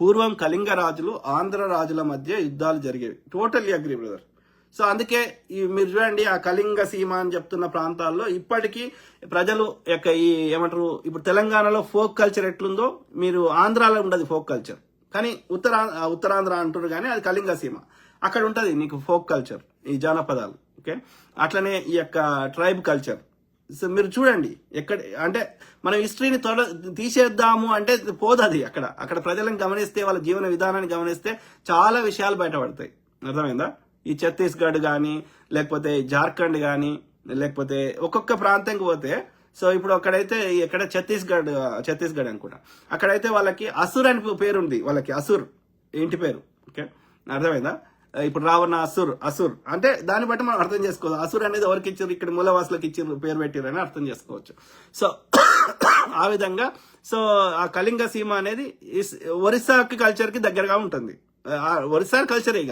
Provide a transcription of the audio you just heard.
పూర్వం కళింగ రాజులు ఆంధ్ర రాజుల మధ్య యుద్ధాలు జరిగేవి. Totally agree brother. సో అందుకే మీరు చూడండి, ఆ కళింగ సీమ అని చెప్తున్న ప్రాంతాల్లో ఇప్పటికీ ప్రజలు యొక్క ఈ ఏమంటారు, ఇప్పుడు తెలంగాణలో ఫోక్ కల్చర్ ఎట్లుందో మీరు ఆంధ్రాలో ఉండదు ఫోక్ కల్చర్, కానీ ఉత్తరాంధ్ర అంటారు కానీ అది కళింగ సీమ. అక్కడ ఉంటుంది నీకు ఫోక్ కల్చర్, ఈ జానపదాలు. ఓకే, అట్లనే ఈ యొక్క ట్రైబ్ కల్చర్. సో మీరు చూడండి, ఎక్కడ అంటే మనం హిస్టరీని తీసేద్దాము అంటే పోదది. అక్కడ ప్రజలను గమనిస్తే, వాళ్ళ జీవన విధానాన్ని గమనిస్తే చాలా విషయాలు బయటపడతాయి. అర్థమైందా? ఈ ఛత్తీస్గఢ్ కానీ, లేకపోతే జార్ఖండ్ కానీ, లేకపోతే ఒక్కొక్క ప్రాంతంకి పోతే, సో ఇప్పుడు అక్కడైతే ఎక్కడ ఛత్తీస్గఢ్ అనుకుంటా, అక్కడైతే వాళ్ళకి అసుర్ అని పేరు ఉంది. వాళ్ళకి అసుర్ ఇంటి పేరు. ఓకే, అర్థమైందా? ఇప్పుడు రావణ అసుర్ అంటే దాన్ని బట్టి మనం అర్థం చేసుకోవచ్చు. అసుర్ అనేది ఎవరికి ఇచ్చారు, ఇక్కడ మూలవాసులకు ఇచ్చారు, పేరు పెట్టారు అని అర్థం చేసుకోవచ్చు. సో ఆ విధంగా సో ఆ కళింగ సీమ అనేది ఒరిస్సాకి కల్చర్ కి దగ్గరగా ఉంటుంది. ఒరిస్సా కల్చర్ ఇక